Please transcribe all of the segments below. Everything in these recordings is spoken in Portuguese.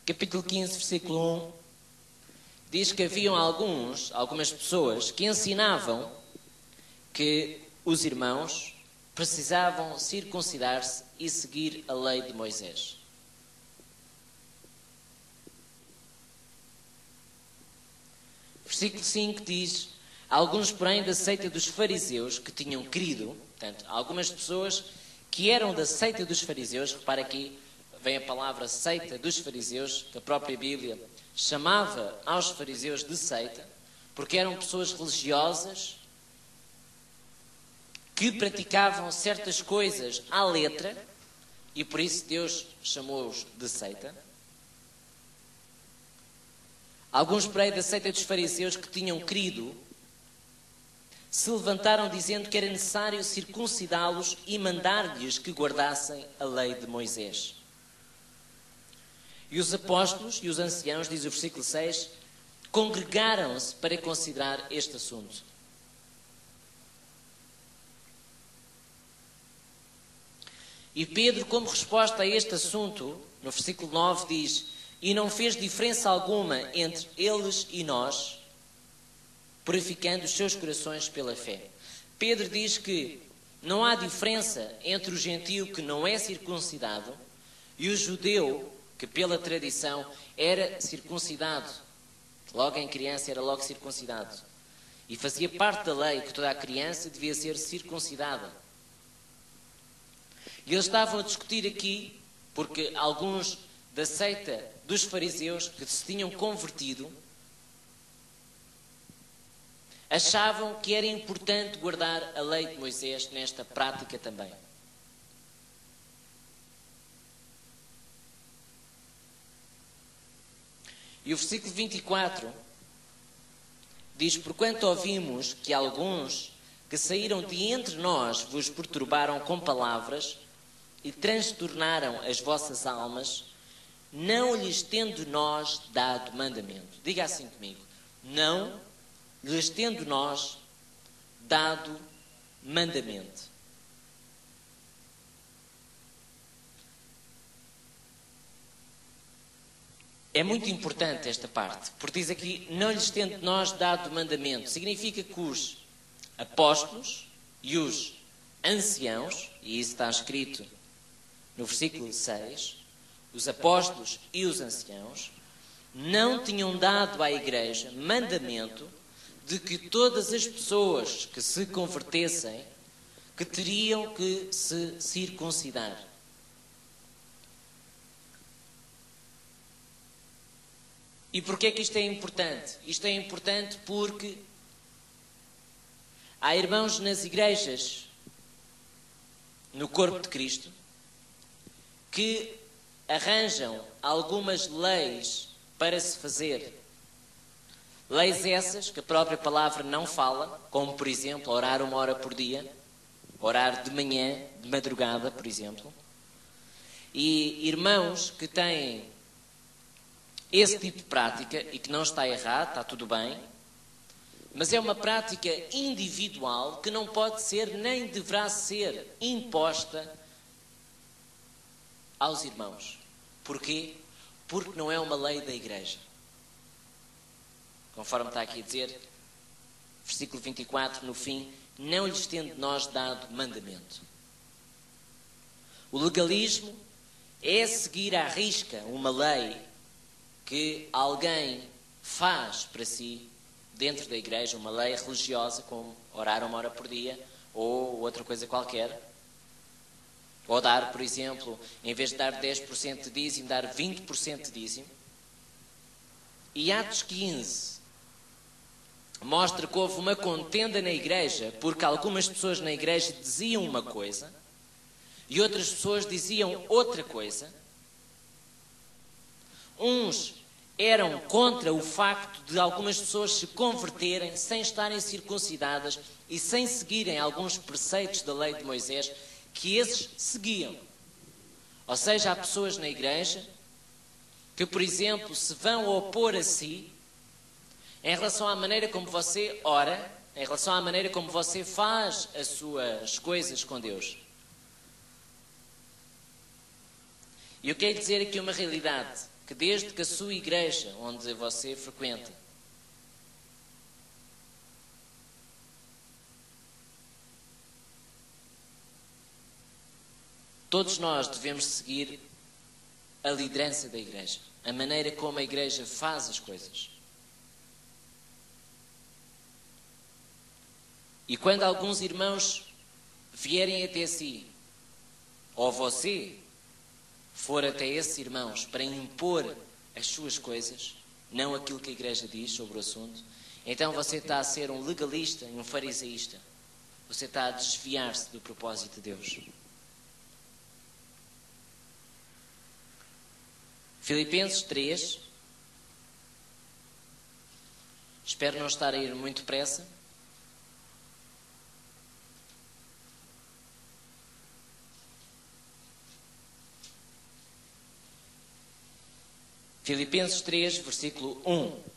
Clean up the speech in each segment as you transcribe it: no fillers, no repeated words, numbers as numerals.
capítulo 15, versículo 1, diz que haviam algumas pessoas que ensinavam que os irmãos precisavam circuncidar-se e seguir a lei de Moisés. Versículo 5 diz: alguns, porém, da seita dos fariseus que tinham crido, portanto, algumas pessoas que eram da seita dos fariseus, repara aqui, vem a palavra seita dos fariseus, que a própria Bíblia chamava aos fariseus de seita, porque eram pessoas religiosas que praticavam certas coisas à letra, e por isso Deus chamou-os de seita. Alguns, porém, da seita dos fariseus que tinham crido, se levantaram dizendo que era necessário circuncidá-los e mandar-lhes que guardassem a lei de Moisés. E os apóstolos e os anciãos, diz o versículo 6, congregaram-se para considerar este assunto. E Pedro, como resposta a este assunto, no versículo 9 diz: e não fez diferença alguma entre eles e nós, purificando os seus corações pela fé. Pedro diz que não há diferença entre o gentio que não é circuncidado e o judeu que pela tradição era circuncidado. Logo em criança era logo circuncidado. E fazia parte da lei que toda a criança devia ser circuncidada. E eles estavam a discutir aqui, porque alguns da seita dos fariseus que se tinham convertido achavam que era importante guardar a lei de Moisés nesta prática também. E o versículo 24 diz: porquanto ouvimos que alguns que saíram de entre nós vos perturbaram com palavras e transtornaram as vossas almas, não lhes tendo nós dado mandamento. Diga assim comigo: não lhes tendo nós dado mandamento. É muito importante esta parte, porque diz aqui: não lhes tendo nós dado mandamento. Significa que os apóstolos e os anciãos, e isso está escrito no versículo 6, os apóstolos e os anciãos não tinham dado à igreja mandamento de que todas as pessoas que se convertessem que teriam que se circuncidar. E porquê é que isto é importante? Isto é importante porque há irmãos nas igrejas, no corpo de Cristo, que arranjam algumas leis para se fazer. Leis essas que a própria palavra não fala, como, por exemplo, orar 1 hora por dia, orar de manhã, de madrugada, por exemplo. E irmãos que têm esse tipo de prática, e que não está errado, está tudo bem, mas é uma prática individual que não pode ser, nem deverá ser, imposta aos irmãos. Porquê? Porque não é uma lei da igreja. Conforme está aqui a dizer, versículo 24, no fim: não lhes tendo nós dado mandamento. O legalismo é seguir à risca uma lei que alguém faz para si dentro da igreja, uma lei religiosa, como orar 1 hora por dia, ou outra coisa qualquer. Ou dar, por exemplo, em vez de dar 10% de dízimo, dar 20% de dízimo. E Atos 15 mostra que houve uma contenda na igreja, porque algumas pessoas na igreja diziam uma coisa e outras pessoas diziam outra coisa. Uns eram contra o facto de algumas pessoas se converterem sem estarem circuncidadas e sem seguirem alguns preceitos da lei de Moisés que esses seguiam. Ou seja, há pessoas na igreja que, por exemplo, se vão opor a si em relação à maneira como você ora, em relação à maneira como você faz as suas coisas com Deus. E eu quero dizer aqui uma realidade que desde que a sua igreja, onde você frequenta, todos nós devemos seguir a liderança da igreja, a maneira como a igreja faz as coisas. E quando alguns irmãos vierem até si, ou você for até esses irmãos para impor as suas coisas, não aquilo que a igreja diz sobre o assunto, então você está a ser um legalista e um fariseísta. Você está a desviar-se do propósito de Deus. Filipenses 3. Espero não estar a ir muito depressa. Filipenses 3, versículo 1.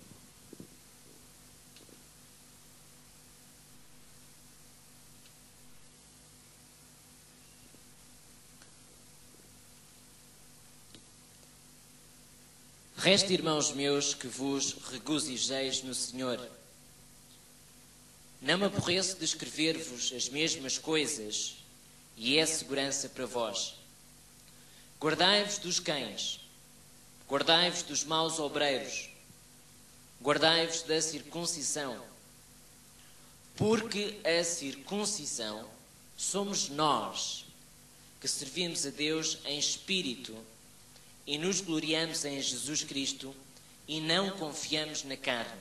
Resta, irmãos meus, que vos regozijeis no Senhor. Não me aborreço de escrever-vos as mesmas coisas, e é segurança para vós. Guardai-vos dos cães, guardai-vos dos maus obreiros, guardai-vos da circuncisão, porque a circuncisão somos nós, que servimos a Deus em espírito e nos gloriamos em Jesus Cristo e não confiamos na carne.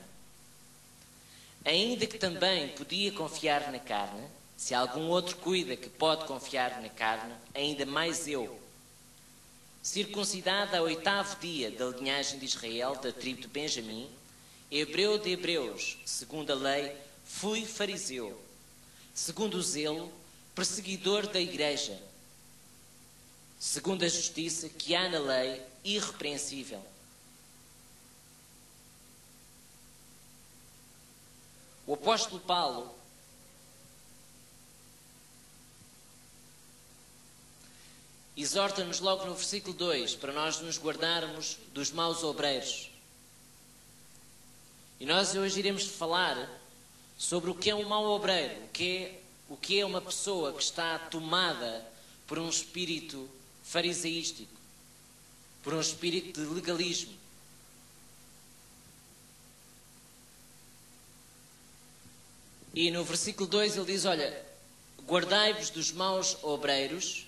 Ainda que também podia confiar na carne, se algum outro cuida que pode confiar na carne, ainda mais eu, circuncidado ao 8º dia da linhagem de Israel, da tribo de Benjamim, hebreu de hebreus, segundo a lei, fui fariseu, segundo o zelo, perseguidor da igreja, segundo a justiça que há na lei, irrepreensível. O apóstolo Paulo exorta-nos logo no versículo 2 para nós nos guardarmos dos maus obreiros. E nós hoje iremos falar sobre o que é um mau obreiro, o que é uma pessoa que está tomada por um espírito fariseístico, por um espírito de legalismo. E no versículo 2 ele diz, olha, guardai-vos dos maus obreiros,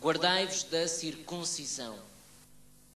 guardai-vos da circuncisão.